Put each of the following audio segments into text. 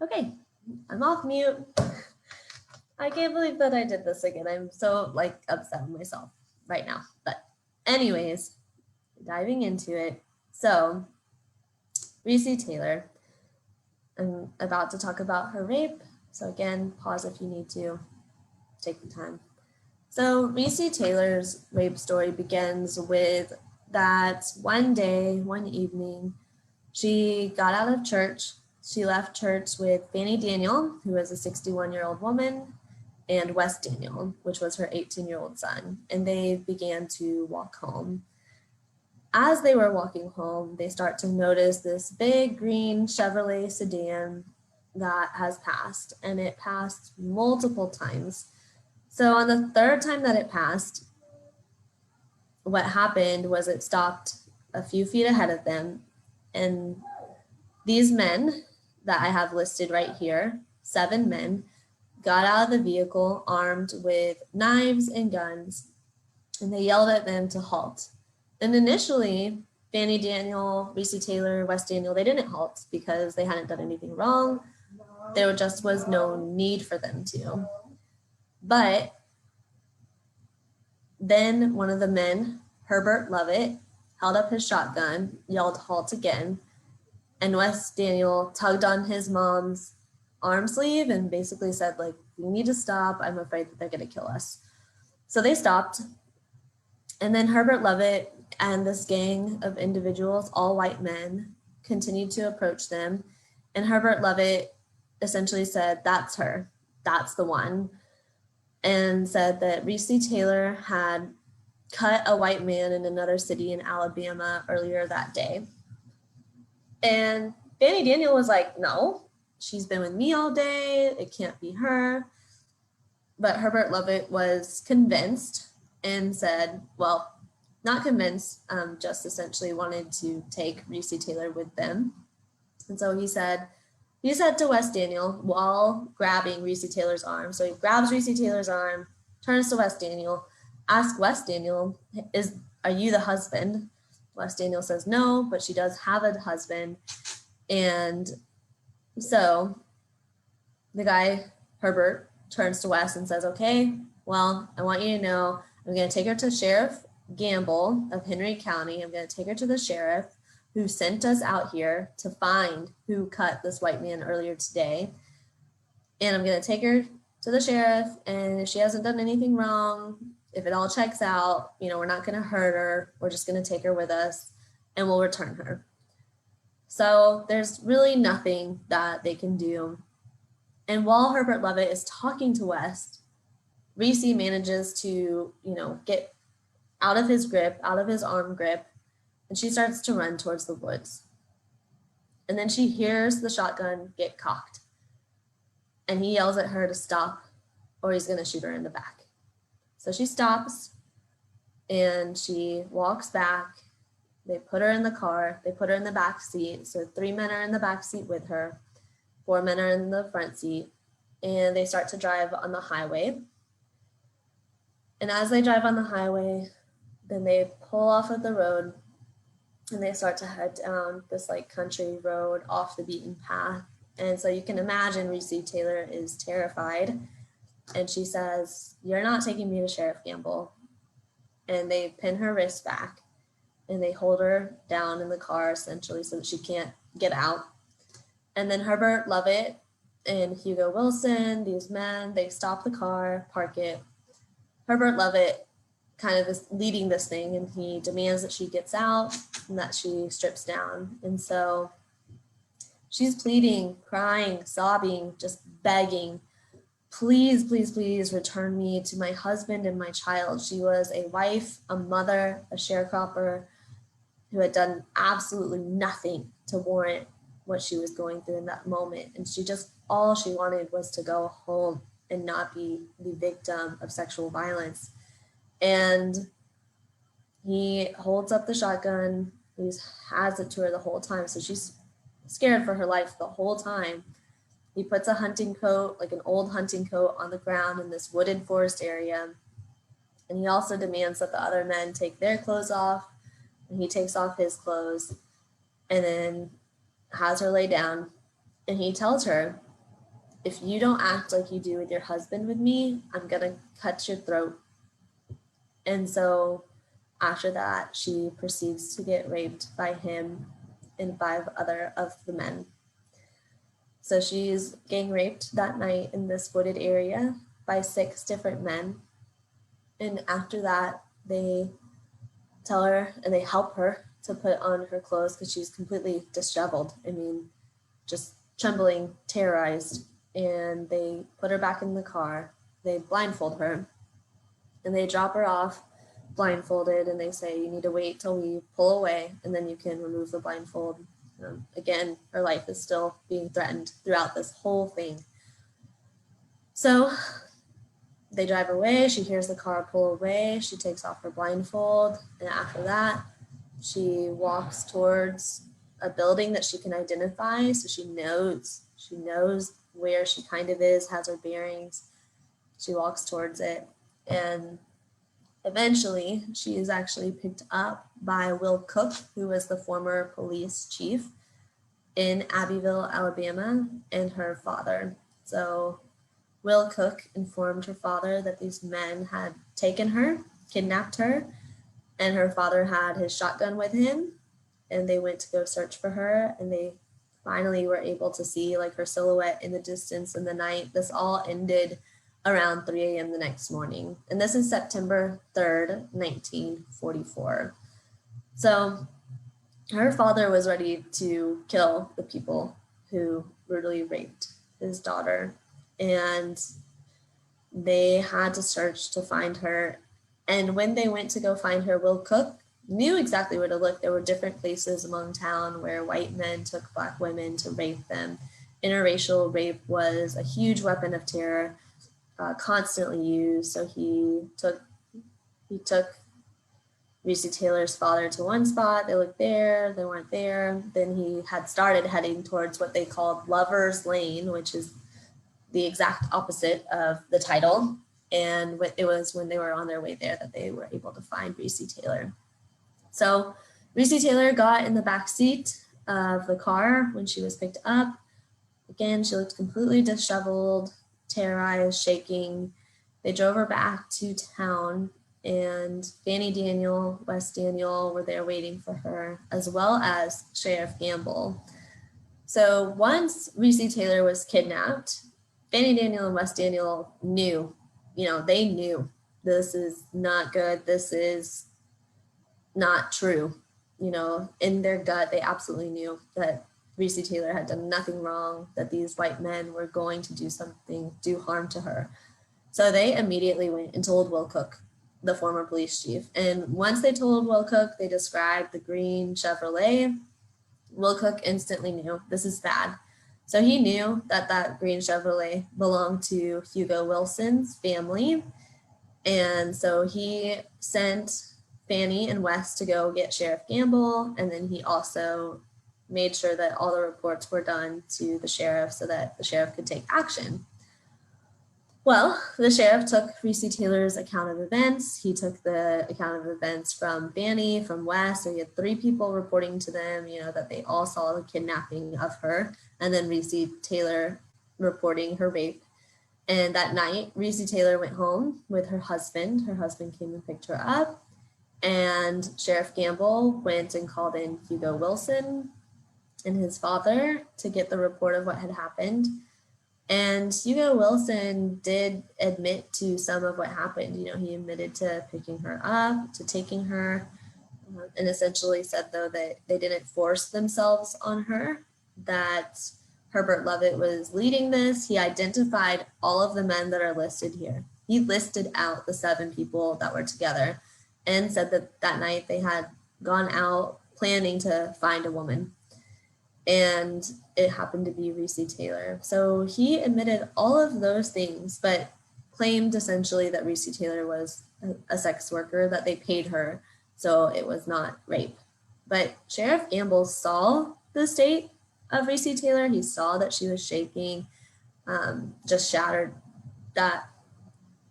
Okay, I'm off mute. I can't believe that I did this again. I'm so upset with myself right now. But anyways, diving into it. So Recy Taylor, I'm about to talk about her rape. So again, pause if you need to. Take the time. So Recy Taylor's rape story begins with that one day, one evening, she got out of church. She left church with Fanny Daniel, who was a 61-year-old woman, and Wes Daniel, which was her 18-year-old son, and they began to walk home. As they were walking home, they start to notice this big green Chevrolet sedan that has passed, and it passed multiple times. So on the third time that it passed, what happened was it stopped a few feet ahead of them, and these men that I have listed right here, 7 men, got out of the vehicle armed with knives and guns, and they yelled at them to halt. And initially, Fanny Daniel, Recy Taylor, Wes Daniel, they didn't halt because they hadn't done anything wrong. There just was no need for them to. But then one of the men, Herbert Lovett, held up his shotgun, yelled halt again, and Wes Daniel tugged on his mom's arm sleeve and basically said, we need to stop. I'm afraid that they're going to kill us. So they stopped. And then Herbert Lovett and this gang of individuals, all white men, continued to approach them. And Herbert Lovett essentially said, that's her. That's the one. And said that Recy Taylor had cut a white man in another city in Alabama earlier that day. And Fanny Daniel was like, no, she's been with me all day. It can't be her. But Herbert Lovett was convinced and said, well, not convinced, just essentially wanted to take Recy Taylor with them. And so he said to Wes Daniel while grabbing Recy Taylor's arm. So he grabs Recy Taylor's arm, turns to Wes Daniel, asks Wes Daniel, are you the husband? Wes Daniel says no, but she does have a husband. And so the guy, Herbert, turns to Wes and says, okay, well, I want you to know I'm going to take her to Sheriff Gamble of Henry County. I'm going to take her to the sheriff who sent us out here to find who cut this white man earlier today. And I'm going to take her to the sheriff, and if she hasn't done anything wrong, if it all checks out, we're not going to hurt her. We're just going to take her with us, and we'll return her. So there's really nothing that they can do. And while Herbert Lovett is talking to Wes, Recy manages to, get out of his grip, out of his arm grip, and she starts to run towards the woods. And then she hears the shotgun get cocked, and he yells at her to stop or he's going to shoot her in the back. So she stops and she walks back. They put her in the car. They put her in the back seat. So 3 men are in the back seat with her. 4 men are in the front seat. And they start to drive on the highway. And as they drive on the highway, then they pull off of the road and they start to head down this country road off the beaten path. And so you can imagine Recy Taylor is terrified. And she says, you're not taking me to Sheriff Gamble. And they pin her wrists back and they hold her down in the car essentially so that she can't get out. And then Herbert Lovett and Hugo Wilson, these men, they stop the car, park it. Herbert Lovett kind of is leading this thing, and he demands that she gets out and that she strips down. And so she's pleading, crying, sobbing, just begging, please, please, please return me to my husband and my child. She was a wife, a mother, a sharecropper who had done absolutely nothing to warrant what she was going through in that moment. And all she wanted was to go home and not be the victim of sexual violence. And he holds up the shotgun. He has it to her the whole time. So she's scared for her life the whole time. He puts a hunting coat, an old hunting coat, on the ground in this wooded forest area. And he also demands that the other men take their clothes off, and he takes off his clothes and then has her lay down. And he tells her, if you don't act like you do with your husband with me, I'm gonna cut your throat. And so after that, she proceeds to get raped by him and 5 other of the men. So she's gang raped that night in this wooded area by 6 different men. And after that, they tell her and they help her to put on her clothes because she's completely disheveled. I mean, just trembling, terrorized. And they put her back in the car. They blindfold her and they drop her off blindfolded, and they say, you need to wait till we pull away and then you can remove the blindfold. Again, her life is still being threatened throughout this whole thing. So they drive away. She hears the car pull away. She takes off her blindfold. And after that, she walks towards a building that she can identify. So she knows where she kind of is, has her bearings. She walks towards it. And eventually, she is actually picked up by Will Cook, who was the former police chief in Abbeville, Alabama, and her father. So Will Cook informed her father that these men had taken her, kidnapped her, and her father had his shotgun with him, and they went to go search for her, and they finally were able to see like her silhouette in the distance in the night. This all ended around 3 a.m. the next morning. And this is September 3rd, 1944. So her father was ready to kill the people who brutally raped his daughter. And they had to search to find her. And when they went to go find her, Will Cook knew exactly where to look. There were different places among town where white men took Black women to rape them. Interracial rape was a huge weapon of terror, constantly used. So he took Recy Taylor's father to one spot. They looked there, they weren't there. Then he had started heading towards what they called Lover's Lane, which is the exact opposite of the title. And it was when they were on their way there that they were able to find Recy Taylor. So Recy Taylor got in the back seat of the car when she was picked up. Again, she looked completely disheveled, terrorized, shaking. They drove her back to town, and Fanny Daniel, Wes Daniel were there waiting for her, as well as Sheriff Gamble. So once Recy Taylor was kidnapped, Fanny Daniel and Wes Daniel knew, they knew this is not good. This is not true. In their gut, they absolutely knew that Recy Taylor had done nothing wrong, that these white men were going to do harm to her. So they immediately went and told Will Cook, the former police chief. And once they told Will Cook, they described the green Chevrolet. Will Cook instantly knew this is bad. So he knew that green Chevrolet belonged to Hugo Wilson's family. And so he sent Fanny and Wes to go get Sheriff Gamble. And then he also made sure that all the reports were done to the sheriff so that the sheriff could take action. Well, the sheriff took Recy Taylor's account of events. He took the account of events from Fanny, from Wes. So he had 3 people reporting to them, that they all saw the kidnapping of her, and then Recy Taylor reporting her rape. And that night, Recy Taylor went home with her husband. Her husband came and picked her up, and Sheriff Gamble went and called in Hugo Wilson and his father to get the report of what had happened. And Hugo Wilson did admit to some of what happened. He admitted to picking her up, to taking her, and essentially said, though, that they didn't force themselves on her, that Herbert Lovett was leading this. He identified all of the men that are listed here. He listed out the 7 people that were together and said that night they had gone out planning to find a woman. And it happened to be Recy Taylor. So he admitted all of those things, but claimed essentially that Recy Taylor was a sex worker, that they paid her, so it was not rape. But Sheriff Gamble saw the state of Recy Taylor. He saw that she was shaking, just shattered, that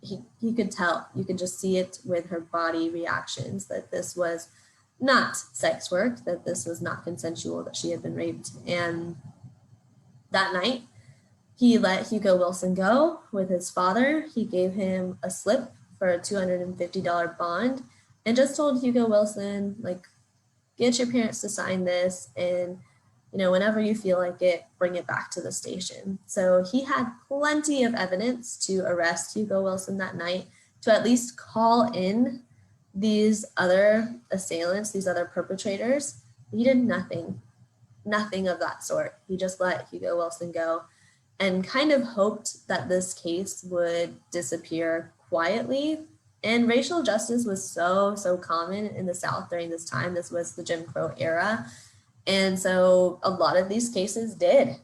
he could tell. You could just see it with her body reactions, that this was not sex work, that this was not consensual, that she had been raped. And that night, He let Hugo Wilson go with his father. He gave him a slip for a $250 bond and just told Hugo Wilson, like, get your parents to sign this, and whenever you feel like it, bring it back to the station. So he had plenty of evidence to arrest Hugo Wilson that night, to at least call in these other assailants, these other perpetrators. He did nothing of that sort. He just let Hugo Wilson go and kind of hoped that this case would disappear quietly. And racial justice was so common in the South during this time. This was the Jim Crow era. And so a lot of these cases did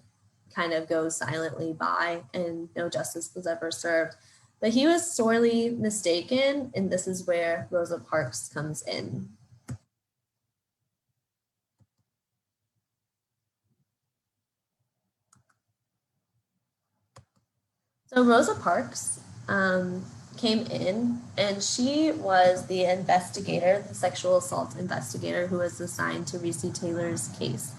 kind of go silently by and no justice was ever served. But he was sorely mistaken, and this is where Rosa Parks comes in. So Rosa Parks came in, and she was the investigator, the sexual assault investigator who was assigned to Recy Taylor's case.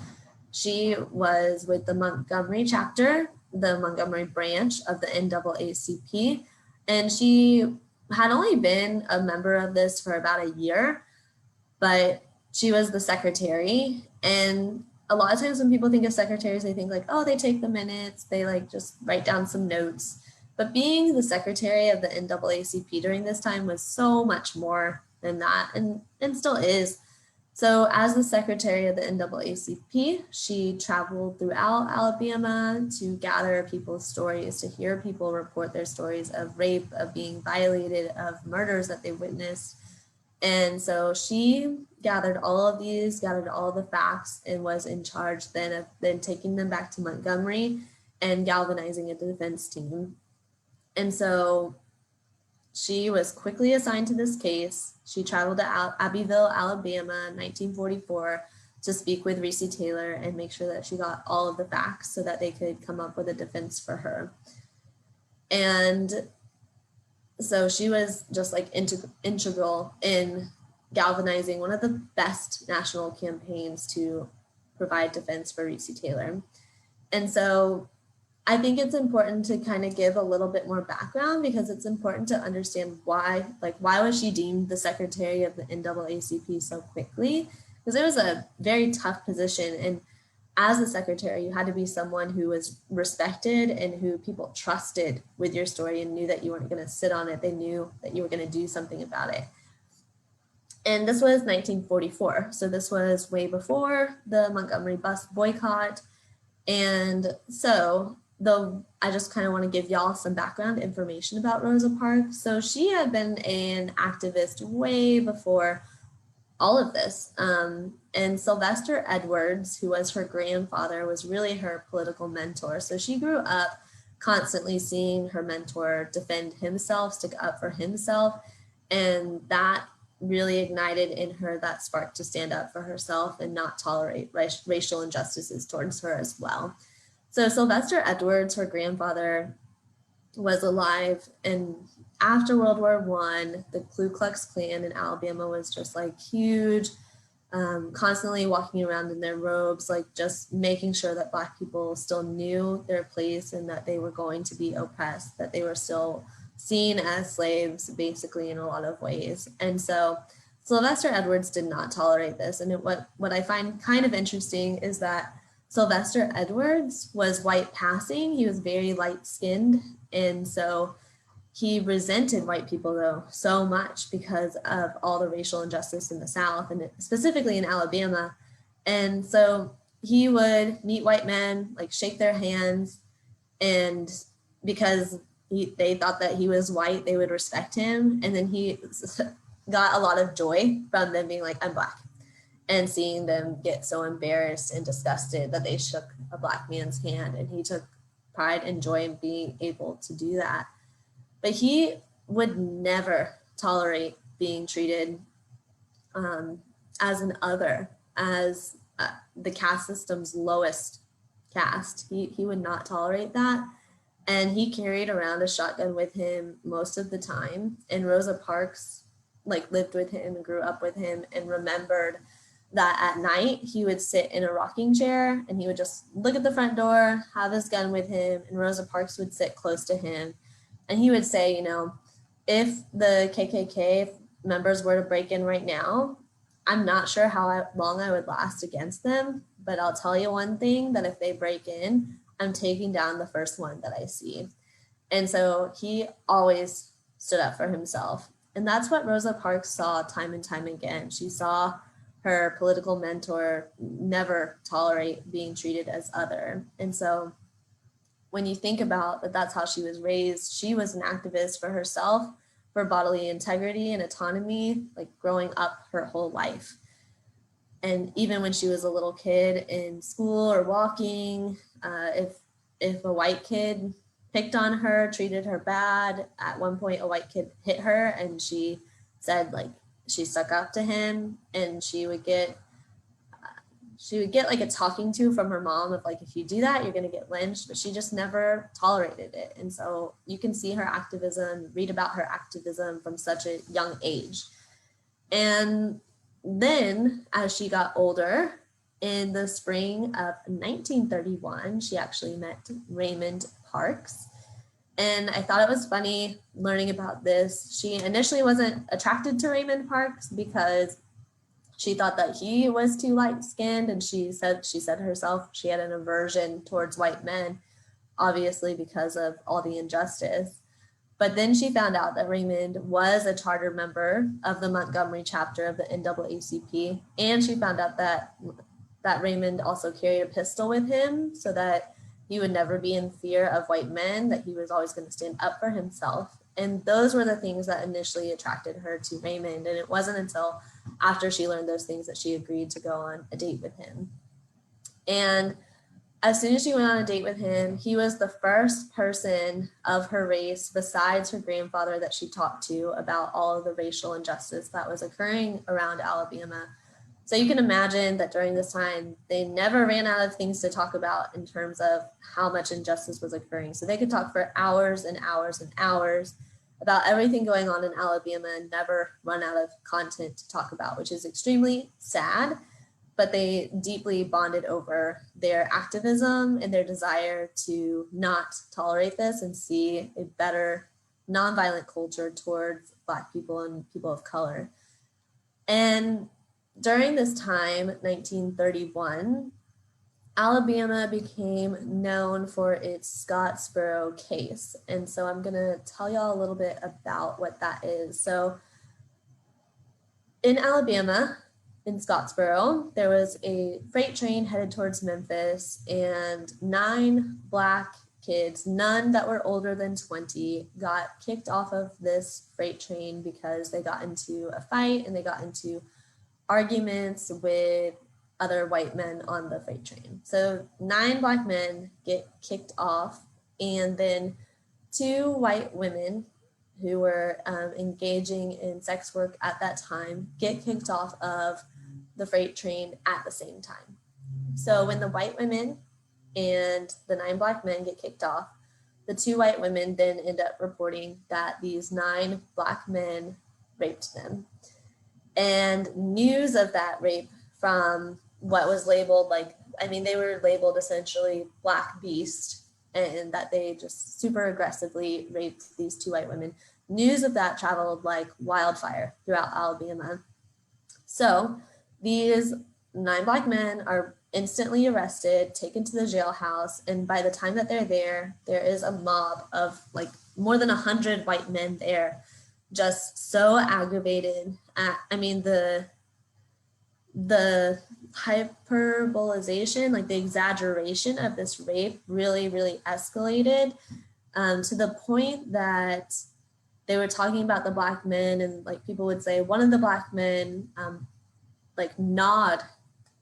She was with the Montgomery chapter, the Montgomery branch of the NAACP, and she had only been a member of this for about a year, but she was the secretary. And a lot of times when people think of secretaries, they think like, oh, they take the minutes, they like just write down some notes. But being the secretary of the NAACP during this time was so much more than that, and still is. So as the secretary of the NAACP, she traveled throughout Alabama to gather people's stories, to hear people report their stories of rape, of being violated, of murders that they witnessed. And so she gathered all of these, gathered all the facts, and was in charge then of then taking them back to Montgomery and galvanizing a defense team. And so she was quickly assigned to this case. She traveled to Abbeville, Alabama in 1944 to speak with Recy Taylor and make sure that she got all of the facts so that they could come up with a defense for her. And so she was just like integral in galvanizing one of the best national campaigns to provide defense for Recy Taylor. And so I think it's important to kind of give a little bit more background, because it's important to understand why was she deemed the secretary of the NAACP so quickly? Because it was a very tough position. And as a secretary, you had to be someone who was respected and who people trusted with your story and knew that you weren't going to sit on it. They knew that you were going to do something about it. And this was 1944. So this was way before the Montgomery bus boycott. And so I just kind of want to give y'all some background information about Rosa Parks. So she had been an activist way before all of this. And Sylvester Edwards, who was her grandfather, was really her political mentor. So she grew up constantly seeing her mentor defend himself, stick up for himself. And that really ignited in her that spark to stand up for herself and not tolerate racial injustices towards her as well. So Sylvester Edwards, her grandfather, was alive, and after World War I, the Ku Klux Klan in Alabama was just like huge, constantly walking around in their robes, like just making sure that Black people still knew their place and that they were going to be oppressed, that they were still seen as slaves, basically, in a lot of ways. And so Sylvester Edwards did not tolerate this. And what I find kind of interesting is that Sylvester Edwards was white passing. He was very light-skinned. And so he resented white people, though, so much because of all the racial injustice in the South, and specifically in Alabama. And so he would meet white men, like shake their hands, and because they thought that he was white, they would respect him. And then he got a lot of joy from them being like, I'm Black, and seeing them get so embarrassed and disgusted that they shook a Black man's hand. And he took pride and joy in being able to do that. But he would never tolerate being treated as an other, as the caste system's lowest caste. He would not tolerate that. And he carried around a shotgun with him most of the time. And Rosa Parks lived with him and grew up with him and remembered that at night he would sit in a rocking chair and he would just look at the front door, have his gun with him, and Rosa Parks would sit close to him. And he would say, you know, if the KKK members were to break in right now, I'm not sure how long I would last against them, but I'll tell you one thing, that if they break in, I'm taking down the first one that I see. And so he always stood up for himself. And that's what Rosa Parks saw time and time again. She saw her political mentor never tolerate being treated as other. And so when you think about that, that's how she was raised. She was an activist for herself, for bodily integrity and autonomy, like growing up her whole life. And even when she was a little kid in school or walking, if a white kid picked on her, treated her bad, at one point a white kid hit her, and she said like she stuck up to him, and she would get like a talking to from her mom of like, if you do that, you're going to get lynched, but she just never tolerated it. And so you can see her activism, read about her activism from such a young age. And then as she got older, in the spring of 1931, she actually met Raymond Parks. And I thought it was funny learning about this. She initially wasn't attracted to Raymond Parks because she thought that he was too light-skinned, and she said herself she had an aversion towards white men, obviously because of all the injustice. But then she found out that Raymond was a charter member of the Montgomery chapter of the NAACP, and she found out that Raymond also carried a pistol with him so that he would never be in fear of white men, that he was always going to stand up for himself. And those were the things that initially attracted her to Raymond. And it wasn't until after she learned those things that she agreed to go on a date with him. And as soon as she went on a date with him, he was the first person of her race besides her grandfather that she talked to about all of the racial injustice that was occurring around Alabama. So you can imagine that during this time, they never ran out of things to talk about in terms of how much injustice was occurring. So they could talk for hours and hours and hours about everything going on in Alabama and never run out of content to talk about, which is extremely sad. But they deeply bonded over their activism and their desire to not tolerate this and see a better nonviolent culture towards Black people and people of color. And during this time, 1931, Alabama became known for its Scottsboro case. And so I'm gonna tell y'all a little bit about what that is. So in Alabama, in Scottsboro, there was a freight train headed towards Memphis, and 9 Black kids, none that were older than 20, got kicked off of this freight train because they got into a fight and they got into arguments with other white men on the freight train. So 9 Black men get kicked off, and then 2 white women who were engaging in sex work at that time get kicked off of the freight train at the same time. So when the white women and the 9 Black men get kicked off, the 2 white women then end up reporting that these 9 Black men raped them. And news of that rape from what was labeled they were labeled essentially Black Beast, and that they just super aggressively raped these 2 white women. News of that traveled like wildfire throughout Alabama. So these 9 Black men are instantly arrested, taken to the jailhouse, and by the time that they're there, there is a mob of like more than 100 white men there, just so aggravated. The hyperbolization, like the exaggeration of this rape really, really escalated to the point that they were talking about the Black men, and like people would say one of the Black men gnawed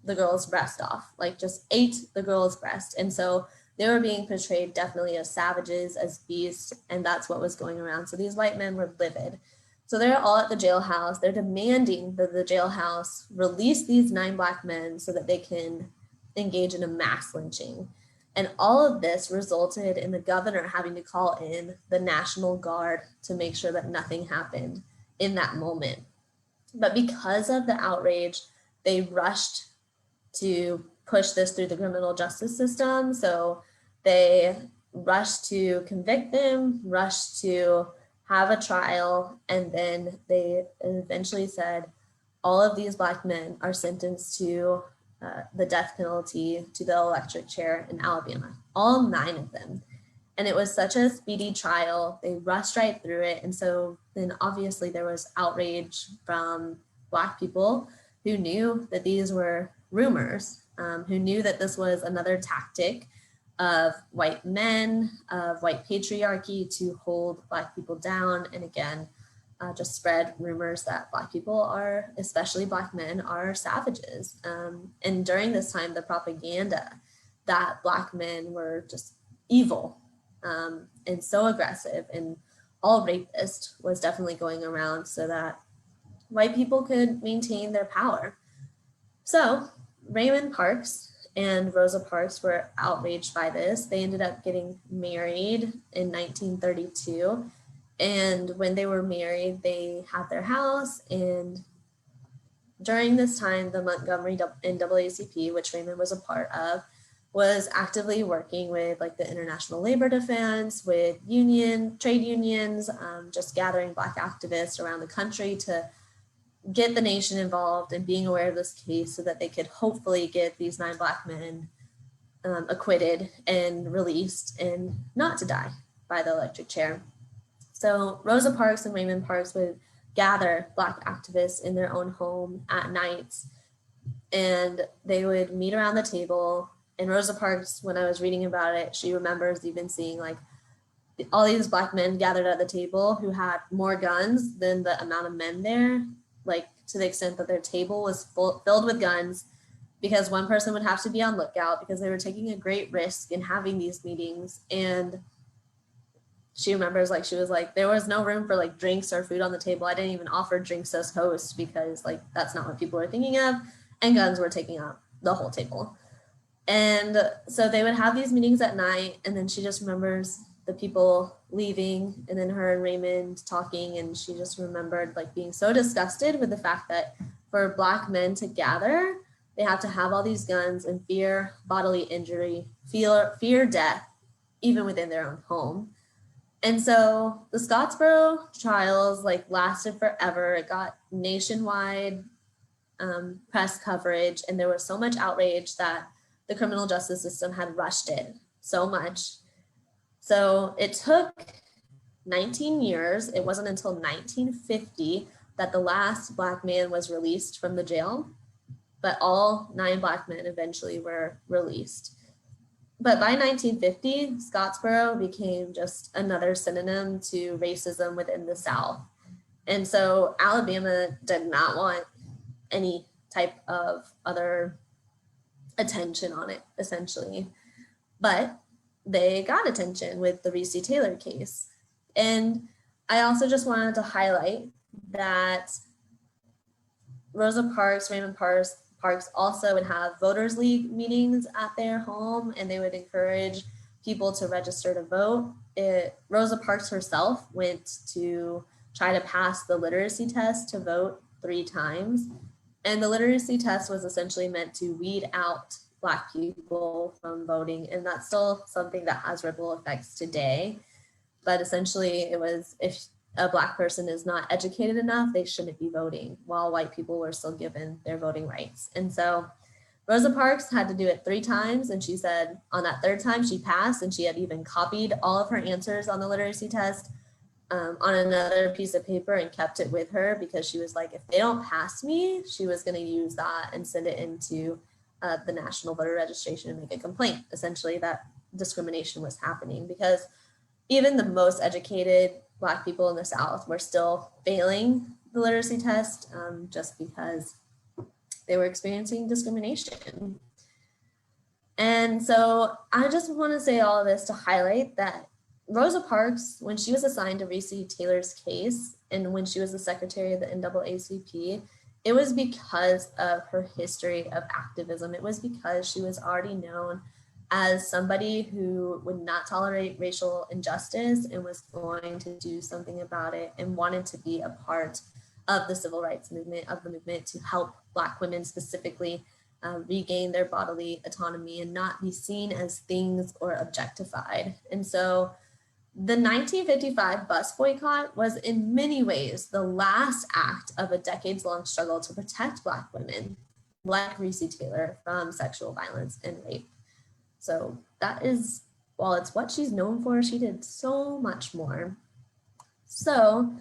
the girl's breast off, like just ate the girl's breast. And so they were being portrayed definitely as savages, as beasts, and that's what was going around. So these white men were livid. So they're all at the jailhouse. They're demanding that the jailhouse release these 9 Black men so that they can engage in a mass lynching. And all of this resulted in the governor having to call in the National Guard to make sure that nothing happened in that moment. But because of the outrage, they rushed to push this through the criminal justice system. So they rushed to convict them, rushed to have a trial, and then they eventually said all of these Black men are sentenced to the death penalty, to the electric chair in Alabama, all 9 of them. And it was such a speedy trial. They rushed right through it. And so then obviously there was outrage from Black people who knew that these were rumors, who knew that this was another tactic of white men, of white patriarchy to hold Black people down. And again, just spread rumors that Black people are, especially Black men, are savages. And during this time, the propaganda that Black men were just evil and so aggressive and all rapist was definitely going around so that white people could maintain their power. So Raymond Parks and Rosa Parks were outraged by this. They ended up getting married in 1932. And when they were married, they had their house. And during this time, the Montgomery NAACP, which Raymond was a part of, was actively working with like the International Labor Defense, with trade unions, just gathering Black activists around the country to get the nation involved and being aware of this case so that they could hopefully get these 9 Black men acquitted and released and not to die by the electric chair. So Rosa Parks and Raymond Parks would gather Black activists in their own home at nights, and they would meet around the table. And Rosa Parks, when I was reading about it, she remembers even seeing like all these Black men gathered at the table who had more guns than the amount of men there, like to the extent that their table was filled with guns, because one person would have to be on lookout because they were taking a great risk in having these meetings. And she remembers like she was like, there was no room for like drinks or food on the table. I didn't even offer drinks as host because like that's not what people were thinking of, and guns were taking up the whole table. And so they would have these meetings at night, and then she just remembers the people leaving and then her and Raymond talking, and she just remembered like being so disgusted with the fact that for Black men to gather, they have to have all these guns and fear bodily injury, fear death, even within their own home. And so the Scottsboro trials like lasted forever. It got nationwide press coverage, and there was so much outrage that the criminal justice system had rushed it so much. So it took 19 years. It wasn't until 1950 that the last Black man was released from the jail, but all 9 Black men eventually were released. But by 1950, Scottsboro became just another synonym to racism within the South. And so Alabama did not want any type of other attention on it, essentially. But they got attention with the Recy Taylor case. And I also just wanted to highlight that Rosa Parks, Raymond Parks also would have voters league meetings at their home, and they would encourage people to register to vote. Rosa Parks herself went to try to pass the literacy test to vote 3 times. And the literacy test was essentially meant to weed out Black people from voting. And that's still something that has ripple effects today. But essentially it was, if a Black person is not educated enough, they shouldn't be voting, while white people were still given their voting rights. And so Rosa Parks had to do it 3 times. And she said on that 3rd time she passed, and she had even copied all of her answers on the literacy test on another piece of paper and kept it with her, because she was like, if they don't pass me, she was going to use that and send it into the National Voter Registration and make a complaint, essentially, that discrimination was happening, because even the most educated Black people in the South were still failing the literacy test just because they were experiencing discrimination. And so I just want to say all of this to highlight that Rosa Parks, when she was assigned to Recy Taylor's case and when she was the secretary of the NAACP, it was because of her history of activism. It was because she was already known as somebody who would not tolerate racial injustice and was going to do something about it and wanted to be a part of the civil rights movement, of the movement to help Black women specifically regain their bodily autonomy and not be seen as things or objectified. And so the 1955 bus boycott was in many ways the last act of a decades-long struggle to protect Black women, like Recy Taylor, from sexual violence and rape. So that is, while it's what she's known for, she did so much more. So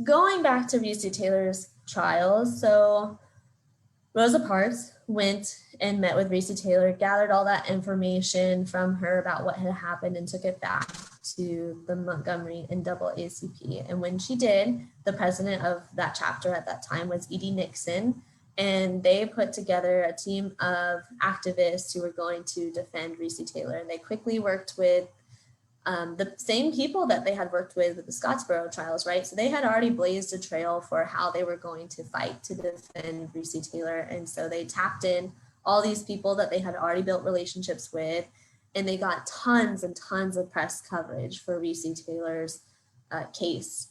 going back to Recy Taylor's trials, so Rosa Parks went and met with Recy Taylor, gathered all that information from her about what had happened and took it back to the Montgomery NAACP. And when she did, the president of that chapter at that time was E.D. Nixon, and they put together a team of activists who were going to defend Recy Taylor. And they quickly worked with the same people that they had worked with the Scottsboro trials, right? So they had already blazed a trail for how they were going to fight to defend Recy Taylor. And so they tapped in all these people that they had already built relationships with, and they got tons and tons of press coverage for Recy Taylor's case.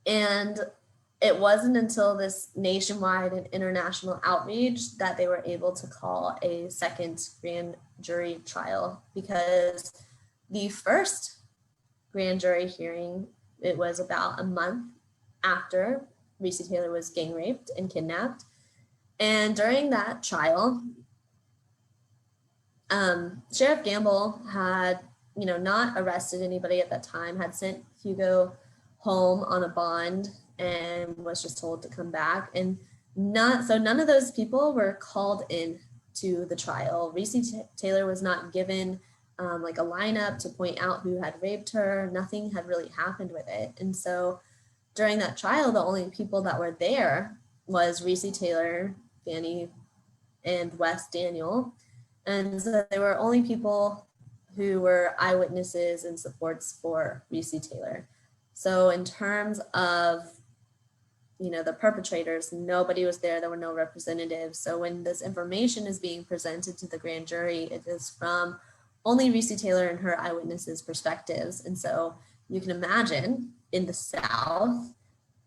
And it wasn't until this nationwide and international outreach that they were able to call a second grand jury trial, because the first grand jury hearing, it was about a month after Recy Taylor was gang raped and kidnapped. And during that trial, Sheriff Gamble had, not arrested anybody at that time, had sent Hugo home on a bond and was just told to come back. And none of those people were called in to the trial. Recy Taylor was not given like a lineup to point out who had raped her. Nothing had really happened with it. And so during that trial, the only people that were there was Recy Taylor, Fanny, and Wes Daniel. And so they were only people who were eyewitnesses and supports for Recy Taylor. So in terms of, the perpetrators, nobody was there. There were no representatives. So when this information is being presented to the grand jury, it is from only Recy Taylor and her eyewitnesses' perspectives. And so you can imagine in the South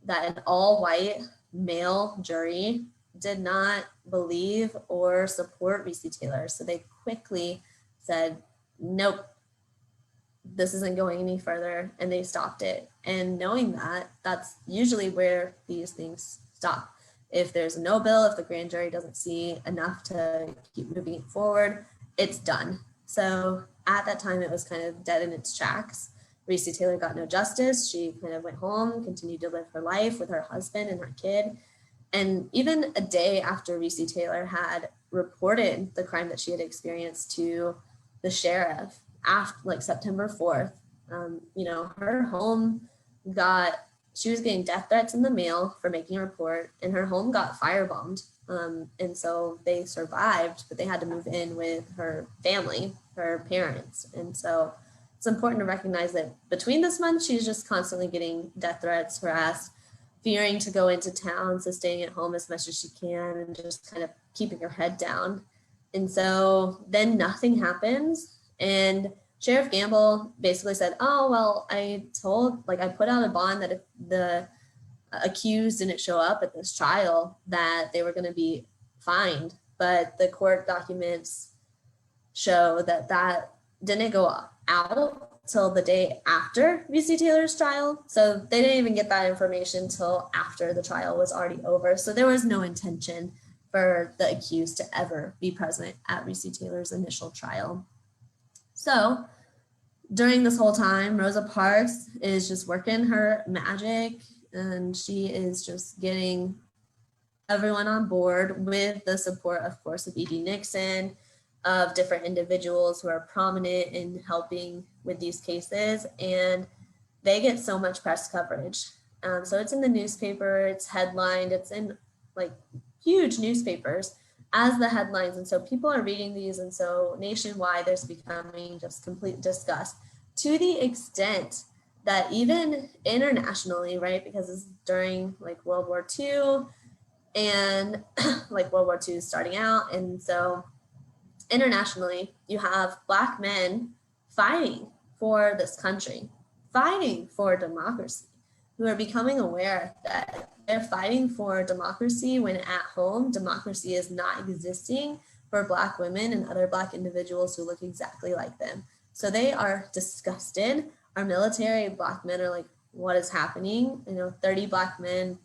that an all-white male jury did not believe or support Recy Taylor. So they quickly said, nope, this isn't going any further, and they stopped it. And knowing that, that's usually where these things stop. If there's no bill, if the grand jury doesn't see enough to keep moving it forward, it's done. So at that time, it was kind of dead in its tracks. Recy Taylor got no justice. She kind of went home, continued to live her life with her husband and her kid. And even a day after Recy Taylor had reported the crime that she had experienced to the sheriff, after like September 4th, her home she was getting death threats in the mail for making a report, and her home got firebombed. And so they survived, but they had to move in with her family, her parents. And so it's important to recognize that between this month, she's just constantly getting death threats, harassed, fearing to go into town, so staying at home as much as she can and just kind of keeping her head down. And so then nothing happens. And Sheriff Gamble basically said, oh, well, I put out a bond that if the accused didn't show up at this trial, that they were going to be fined. But the court documents show that didn't go out till the day after Recy Taylor's trial. So they didn't even get that information till after the trial was already over. So there was no intention for the accused to ever be present at Recy Taylor's initial trial. So during this whole time, Rosa Parks is just working her magic, and she is just getting everyone on board with the support, of course, of E.D. Nixon, of different individuals who are prominent in helping with these cases, and they get so much press coverage. So it's in the newspaper, it's headlined, it's in like huge newspapers as the headlines. And so people are reading these. And so nationwide, there's becoming just complete disgust to the extent that even internationally, right, because it's during like World War II and like World War II is starting out. And so internationally, you have Black men fighting for this country, fighting for democracy, who are becoming aware that they're fighting for democracy when at home, democracy is not existing for Black women and other Black individuals who look exactly like them. So they are disgusted. Our military Black men are like, what is happening? 30 Black men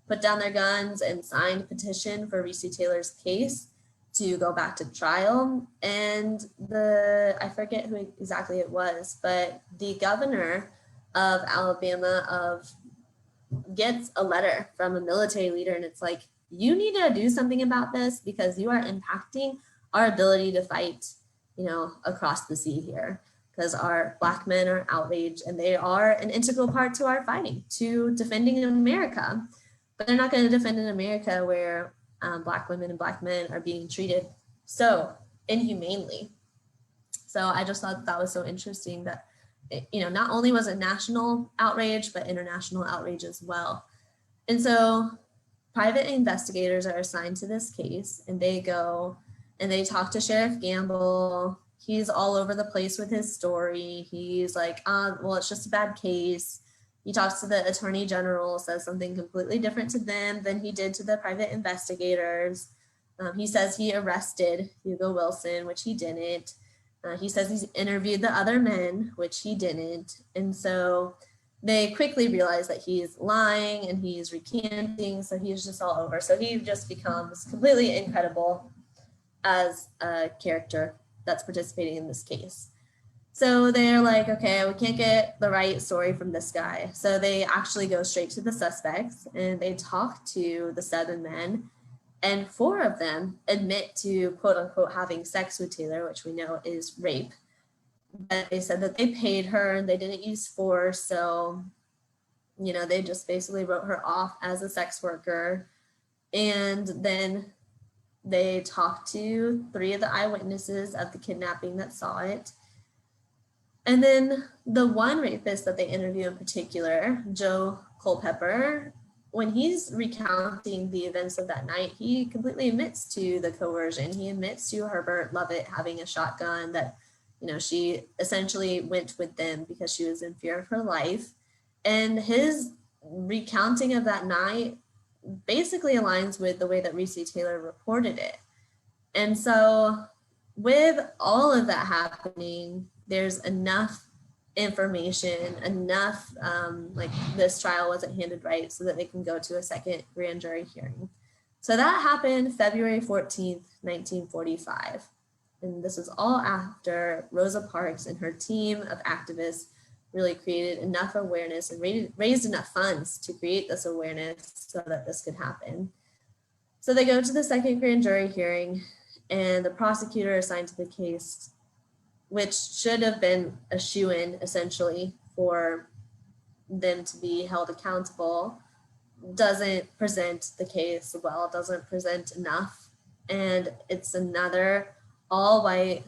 put down their guns and signed a petition for Recy Taylor's case to go back to trial. And I forget who exactly it was, but the governor of Alabama gets a letter from a military leader, and it's like, you need to do something about this because you are impacting our ability to fight, across the sea here, because our Black men are outraged and they are an integral part to our fighting, to defending America. But they're not going to defend in America where Black women and Black men are being treated so inhumanely. So I just thought that was so interesting that, not only was it national outrage, but international outrage as well. And so private investigators are assigned to this case, and they go and they talk to Sheriff Gamble. He's all over the place with his story. He's like, well, it's just a bad case. He talks to the attorney general, says something completely different to them than he did to the private investigators. He says he arrested Hugo Wilson, which he didn't. He says he's interviewed the other men, which he didn't. And so they quickly realize that he's lying and he's recanting. So he's just all over. So he just becomes completely incredible as a character that's participating in this case. So they're like, okay, we can't get the right story from this guy. So they actually go straight to the suspects and they talk to the 7 men, and 4 of them admit to quote unquote having sex with Taylor, which we know is rape. But they said that they paid her and they didn't use force. So, they just basically wrote her off as a sex worker. And then they talked to 3 of the eyewitnesses of the kidnapping that saw it. And then the one rapist that they interview in particular, Joe Culpepper, when he's recounting the events of that night, he completely admits to the coercion. He admits to Herbert Lovett having a shotgun, that, she essentially went with them because she was in fear of her life. And his recounting of that night basically aligns with the way that Recy Taylor reported it. And so with all of that happening, there's enough information, enough like this trial wasn't handled right so that they can go to a second grand jury hearing. So that happened February 14th, 1945. And this was all after Rosa Parks and her team of activists really created enough awareness and raised enough funds to create this awareness so that this could happen. So they go to the second grand jury hearing, and the prosecutor assigned to the case, which should have been a shoo-in essentially for them to be held accountable, doesn't present the case well, doesn't present enough. And it's another all white,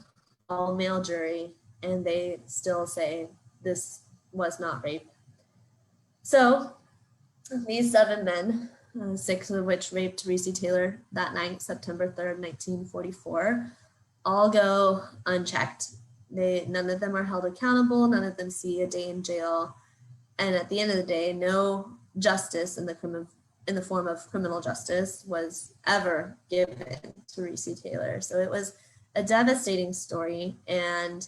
all male jury, and they still say this was not rape. So these 7 men, 6 of which raped Recy Taylor that night, September 3rd, 1944, all go unchecked. None of them are held accountable. None of them see a day in jail. And at the end of the day, no justice in the form of criminal justice was ever given to Recy Taylor. So it was a devastating story. And,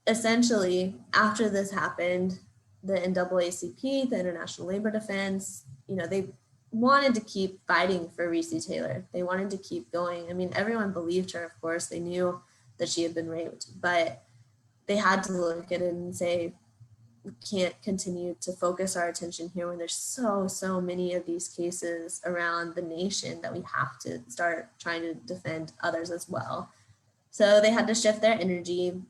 essentially after this happened, the NAACP, the International Labor Defense, they wanted to keep fighting for Recy Taylor. They wanted to keep going. I mean, everyone believed her, of course. They knew that she had been raped, but they had to look at it and say, we can't continue to focus our attention here when there's so many of these cases around the nation that we have to start trying to defend others as well. So they had to shift their energy.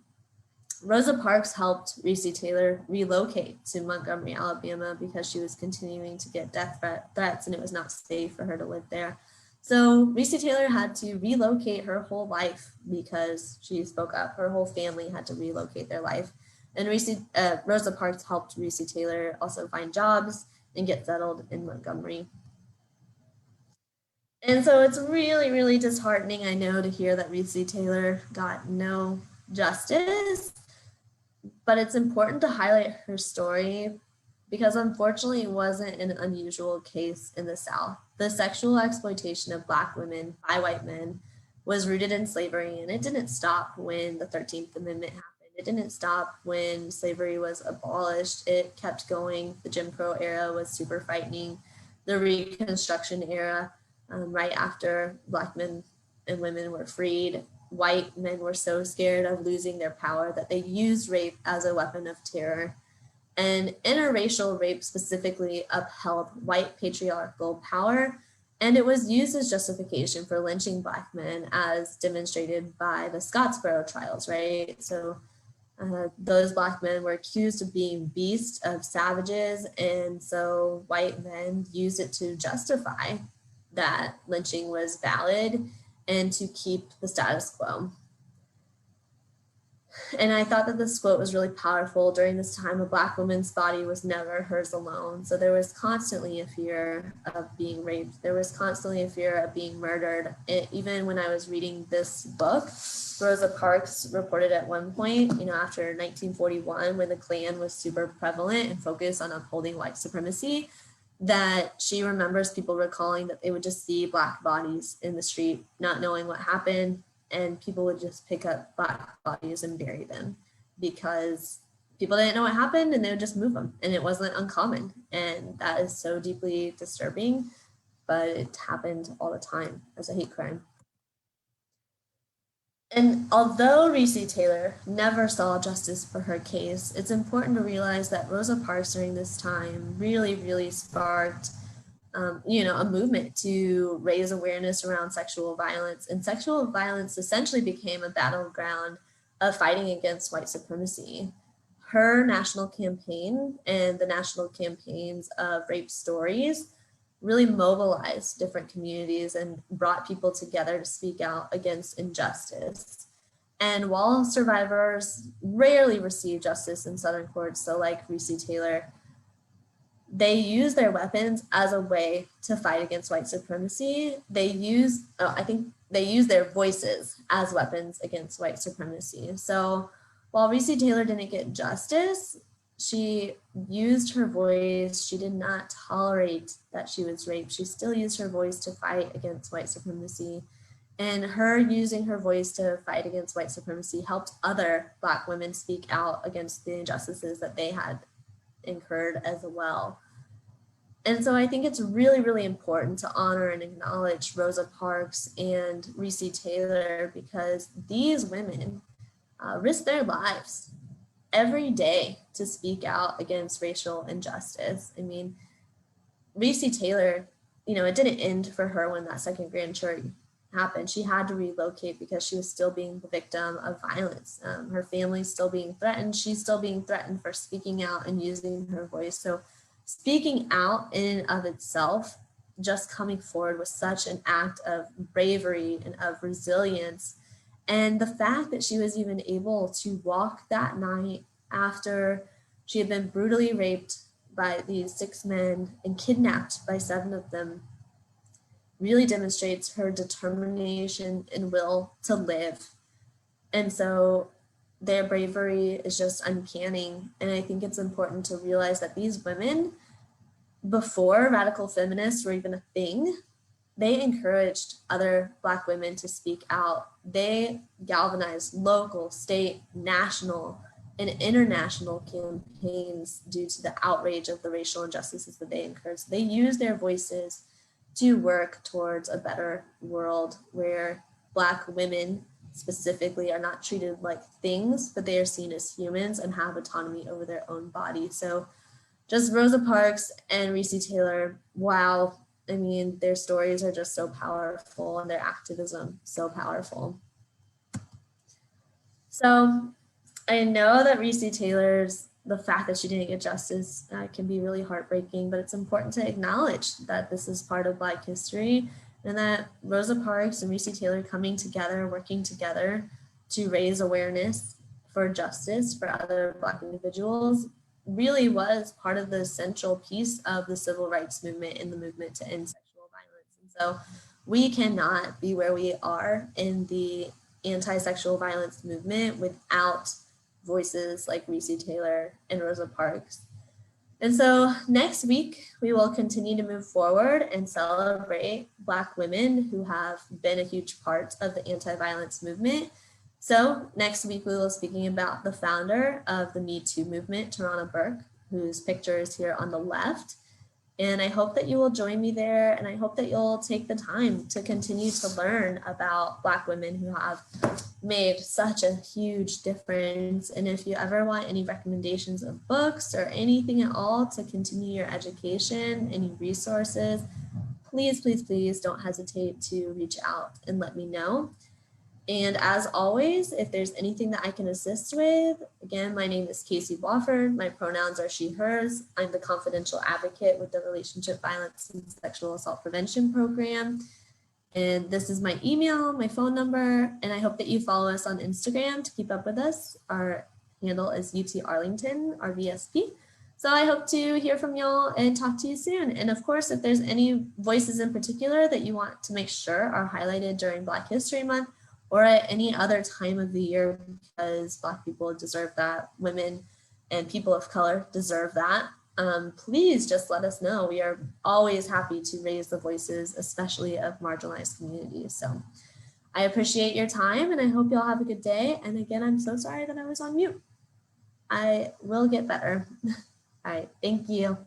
Rosa Parks helped Recy Taylor relocate to Montgomery, Alabama, because she was continuing to get death threats and it was not safe for her to live there. So Recy Taylor had to relocate her whole life because she spoke up. Her whole family had to relocate their life. And Rosa Parks helped Recy Taylor also find jobs and get settled in Montgomery. And so it's really, really disheartening, I know, to hear that Recy Taylor got no justice. But it's important to highlight her story because unfortunately it wasn't an unusual case in the South. The sexual exploitation of Black women by white men was rooted in slavery, and it didn't stop when the 13th Amendment happened. It didn't stop when slavery was abolished. It kept going. The Jim Crow era was super frightening. The Reconstruction era, right after Black men and women were freed, white men were so scared of losing their power that they used rape as a weapon of terror. And interracial rape specifically upheld white patriarchal power, and it was used as justification for lynching Black men, as demonstrated by the Scottsboro trials, right? So those Black men were accused of being beasts, of savages, and so white men used it to justify that lynching was valid and to keep the status quo. And I thought that this quote was really powerful. During this time, a Black woman's body was never hers alone. So there was constantly a fear of being raped. There was constantly a fear of being murdered. Even when I was reading this book, Rosa Parks reported at one point, after 1941, when the Klan was super prevalent and focused on upholding white supremacy, that she remembers people recalling that they would just see Black bodies in the street, not knowing what happened, and people would just pick up Black bodies and bury them because people didn't know what happened and they would just move them, and it wasn't uncommon. And that is so deeply disturbing, but it happened all the time as a hate crime. And although Recy Taylor never saw justice for her case, it's important to realize that Rosa Parks during this time really, really sparked a movement to raise awareness around sexual violence. And sexual violence essentially became a battleground of fighting against white supremacy. Her national campaign and the national campaigns of rape stories really mobilized different communities and brought people together to speak out against injustice. And while survivors rarely receive justice in Southern courts, so like Recy Taylor, they use their weapons as a way to fight against white supremacy. They use their voices as weapons against white supremacy. So while Recy Taylor didn't get justice, she used her voice. She did not tolerate that she was raped. She still used her voice to fight against white supremacy. And her using her voice to fight against white supremacy helped other Black women speak out against the injustices that they had incurred as well. And so I think it's really, really important to honor and acknowledge Rosa Parks and Recy Taylor, because these women risk their lives every day to speak out against racial injustice. I mean, Recy Taylor, it didn't end for her when that second grand jury happened. She had to relocate because she was still being the victim of violence. Her family's still being threatened. She's still being threatened for speaking out and using her voice. So speaking out in and of itself, just coming forward, was such an act of bravery and of resilience. And the fact that she was even able to walk that night after she had been brutally raped by these 6 men and kidnapped by 7 of them really demonstrates her determination and will to live. And so their bravery is just uncanny. And I think it's important to realize that these women, before radical feminists were even a thing, they encouraged other Black women to speak out. They galvanized local, state, national, and international campaigns due to the outrage of the racial injustices that they incurred. So they used their voices to work towards a better world where Black women specifically are not treated like things, but they are seen as humans and have autonomy over their own body. So just Rosa Parks and Recy Taylor, wow. I mean, their stories are just so powerful and their activism so powerful. So I know that Recy Taylor's, the fact that she didn't get justice can be really heartbreaking, but it's important to acknowledge that this is part of Black history, and that Rosa Parks and Recy Taylor coming together, working together to raise awareness for justice for other Black individuals really was part of the central piece of the civil rights movement and the movement to end sexual violence. And so we cannot be where we are in the anti-sexual violence movement without voices like Recy Taylor and Rosa Parks. And so next week, we will continue to move forward and celebrate Black women who have been a huge part of the anti-violence movement. So next week, we will be speaking about the founder of the Me Too movement, Tarana Burke, whose picture is here on the left. And I hope that you will join me there. And I hope that you'll take the time to continue to learn about Black women who have made such a huge difference. And if you ever want any recommendations of books or anything at all to continue your education, any resources, please, please, please don't hesitate to reach out and let me know. And as always, if there's anything that I can assist with, again, my name is Casey Wofford. My pronouns are she, hers. I'm the confidential advocate with the Relationship Violence and Sexual Assault Prevention Program. And this is my email, my phone number, and I hope that you follow us on Instagram to keep up with us. Our handle is UT Arlington, our VSP. So I hope to hear from y'all and talk to you soon. And of course, if there's any voices in particular that you want to make sure are highlighted during Black History Month, or at any other time of the year, because Black people deserve that, women and people of color deserve that, please just let us know. We are always happy to raise the voices, especially of marginalized communities. So I appreciate your time and I hope y'all have a good day. And again, I'm so sorry that I was on mute. I will get better. All right, thank you.